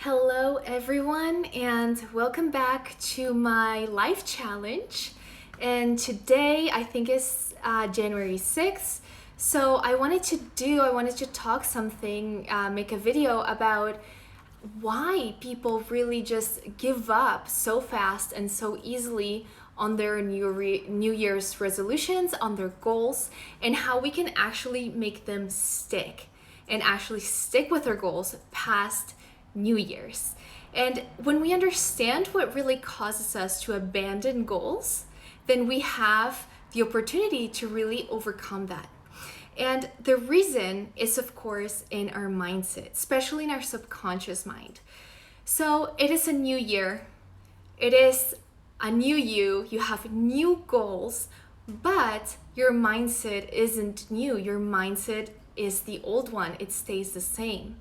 Hello, everyone, and welcome back to my life challenge. And today, I think it's January 6th. So I wanted to talk something, make a video about why people really just give up so fast and so easily on their New Year's resolutions, on their goals, and how we can actually make them stick and actually stick with our goals past New Year's. And when we understand what really causes us to abandon goals, then we have the opportunity to really overcome that. And the reason is, of course, in our mindset, especially in our subconscious mind. So it is a new year, it is a new you have new goals, but your mindset isn't new. Your mindset is the old one, it stays the same.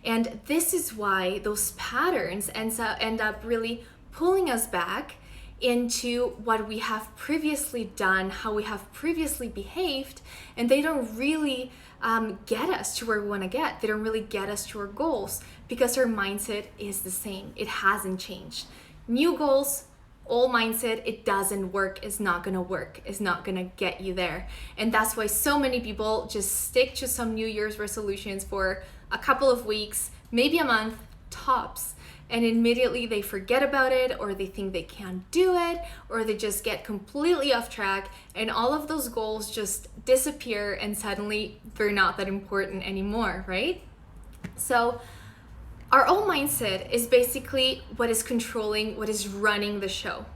And this is why those patterns end up really pulling us back into what we have previously done, how we have previously behaved, and they don't really get us to where we want to get. They don't really get us to our goals because our mindset is the same. It hasn't changed. New goals, old mindset, it doesn't work, it's not gonna work, it's not gonna get you there. And that's why so many people just stick to some New Year's resolutions for a couple of weeks, maybe a month, tops. And immediately they forget about it, or they think they can't do it, or they just get completely off track, and all of those goals just disappear, and suddenly they're not that important anymore, right? So our old mindset is basically what is controlling, what is running the show.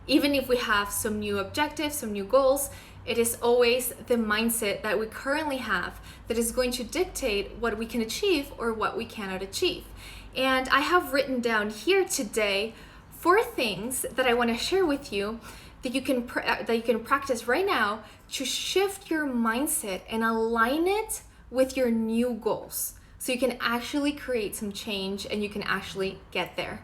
Even if we have some new objectives, some new goals, it is always the mindset that we currently have that is going to dictate what we can achieve or what we cannot achieve. And I have written down here today 4 things that I want to share with you that you can practice right now to shift your mindset and align it with your new goals, so you can actually create some change and you can actually get there.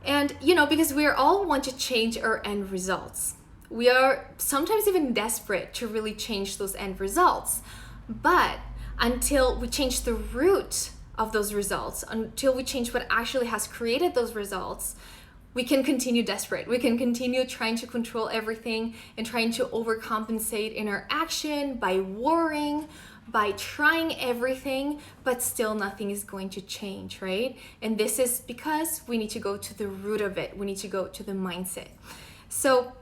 And because we all want to change our end results. We are sometimes even desperate to really change those end results. But until we change the root of those results, until we change what actually has created those results, we can continue desperate. We can continue trying to control everything and trying to overcompensate in our action by worrying, by trying everything, but still nothing is going to change, right? And this is because we need to go to the root of it. We need to go to the mindset. So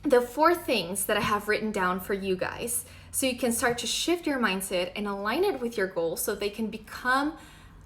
the 4 things that I have written down for you guys, so you can start to shift your mindset and align it with your goals so they can become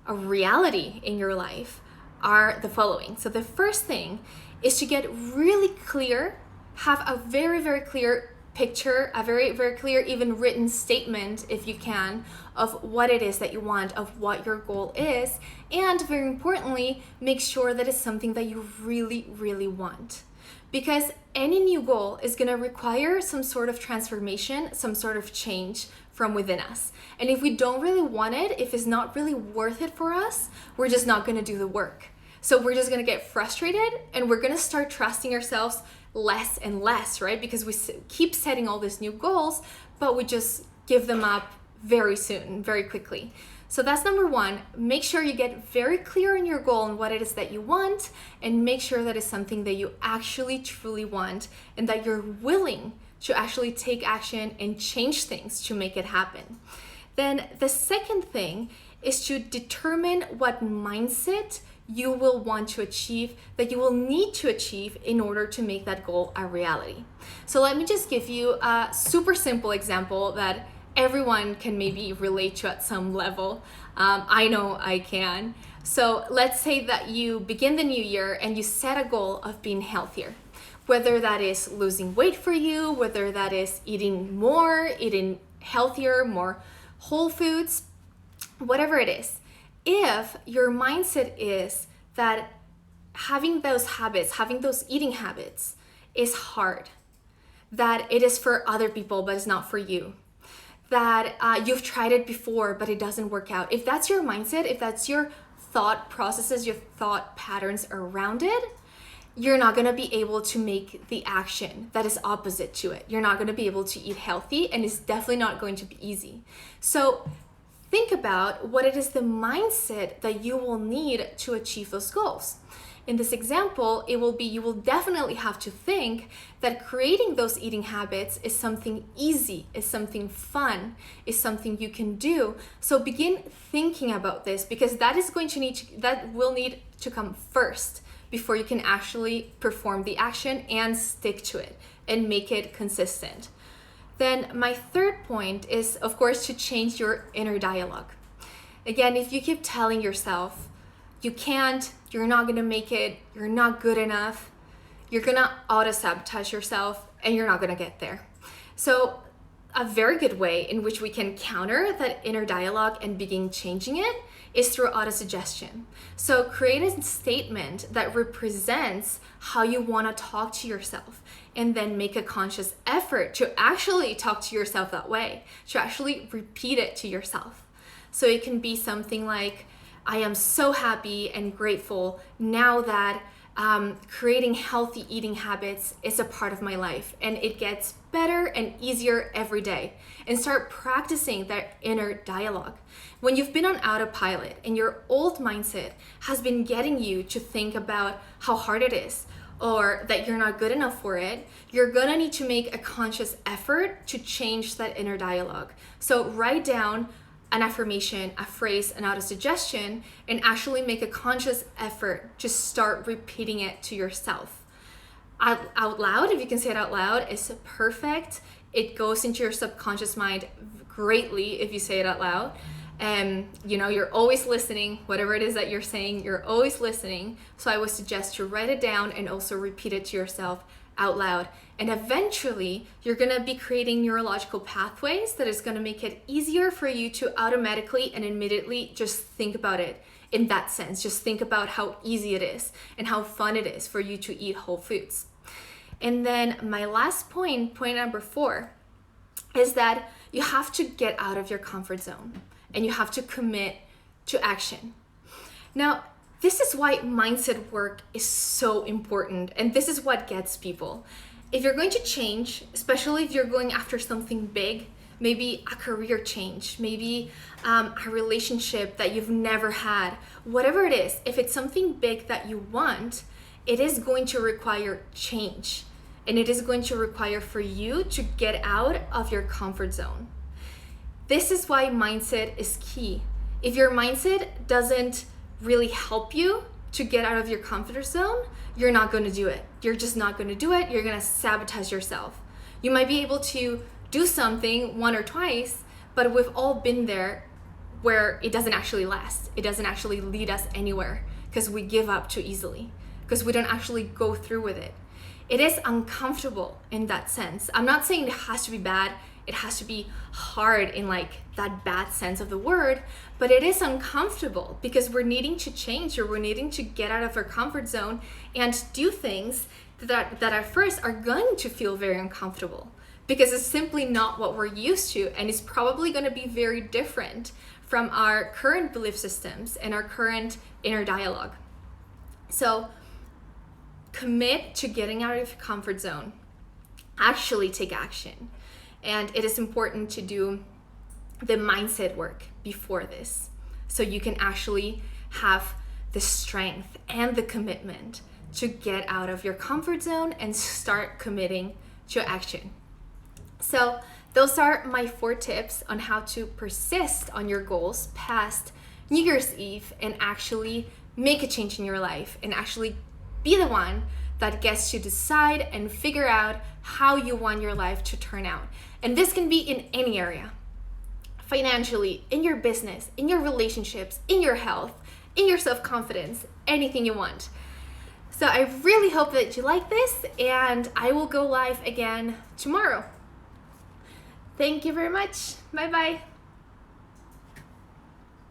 a reality in your life, are the following. So the first thing is to get really clear, have a very, very clear picture, a very, very clear, even written statement, if you can, of what it is that you want, of what your goal is, and very importantly, make sure that it's something that you really, really want. Because any new goal is going to require some sort of transformation, some sort of change from within us. And if we don't really want it, if it's not really worth it for us, we're just not going to do the work. So we're just going to get frustrated and we're going to start trusting ourselves less and less, right? Because we keep setting all these new goals, but we just give them up very soon, very quickly. So that's number 1. Make sure you get very clear on your goal and what it is that you want, and make sure that it's something that you actually truly want and that you're willing to actually take action and change things to make it happen. Then the second thing is to determine what mindset you will want to achieve, that you will need to achieve in order to make that goal a reality. So let me just give you a super simple example that everyone can maybe relate to at some level. I know I can. So let's say that you begin the new year and you set a goal of being healthier. Whether that is losing weight for you, whether that is eating more, eating healthier, more whole foods, whatever it is. If your mindset is that having those habits, having those eating habits is hard, that it is for other people but it's not for you, that you've tried it before but it doesn't work out. If that's your mindset, if that's your thought processes, your thought patterns around it, you're not going to be able to make the action that is opposite to it. You're not going to be able to eat healthy, and it's definitely not going to be easy. So think about what it is the mindset that you will need to achieve those goals. In this example, it will be you will definitely have to think that creating those eating habits is something easy, is something fun, is something you can do. So begin thinking about this, because that will need to come first before you can actually perform the action and stick to it and make it consistent. Then my third point is, of course, to change your inner dialogue. Again, if you keep telling yourself, you can't, you're not gonna make it, you're not good enough, you're gonna auto-sabotage yourself and you're not gonna get there. So a very good way in which we can counter that inner dialogue and begin changing it is through auto-suggestion. So create a statement that represents how you wanna talk to yourself, and then make a conscious effort to actually talk to yourself that way, to actually repeat it to yourself. So it can be something like, I am so happy and grateful now that creating healthy eating habits is a part of my life, and it gets better and easier every day. And start practicing that inner dialogue. When you've been on autopilot and your old mindset has been getting you to think about how hard it is or that you're not good enough for it, you're gonna need to make a conscious effort to change that inner dialogue. So write down an affirmation, a phrase, an auto-suggestion, and actually make a conscious effort to start repeating it to yourself. Out loud, if you can say it out loud, is perfect. It goes into your subconscious mind greatly if you say it out loud. And you're always listening, whatever it is that you're saying, you're always listening. So I would suggest to write it down and also repeat it to yourself out loud. And eventually you're gonna be creating neurological pathways that is gonna make it easier for you to automatically and immediately just think about it in that sense. Just think about how easy it is and how fun it is for you to eat whole foods. And then my last point number 4, is that you have to get out of your comfort zone and you have to commit to action. Now, this is why mindset work is so important, and this is what gets people. If you're going to change, especially if you're going after something big, maybe a career change, maybe a relationship that you've never had, whatever it is, if it's something big that you want, it is going to require change. And it is going to require for you to get out of your comfort zone. This is why mindset is key. If your mindset doesn't really help you to get out of your comfort zone, you're not going to do it. You're just not going to do it. You're going to sabotage yourself. You might be able to do something 1 or twice, but we've all been there where it doesn't actually last. It doesn't actually lead us anywhere because we give up too easily, because we don't actually go through with it. It is uncomfortable in that sense. I'm not saying it has to be bad. It has to be hard in like that bad sense of the word, but it is uncomfortable because we're needing to change, or we're needing to get out of our comfort zone and do things that at first are going to feel very uncomfortable, because it's simply not what we're used to, and it's probably going to be very different from our current belief systems and our current inner dialogue. So commit to getting out of your comfort zone. Actually take action. And it is important to do the mindset work before this, so you can actually have the strength and the commitment to get out of your comfort zone and start committing to action. So those are my 4 tips on how to persist on your goals past New Year's Eve and actually make a change in your life and actually be the one that gets to decide and figure out how you want your life to turn out. And this can be in any area. Financially, in your business, in your relationships, in your health, in your self-confidence, anything you want. So I really hope that you like this, and I will go live again tomorrow. Thank you very much. Bye-bye.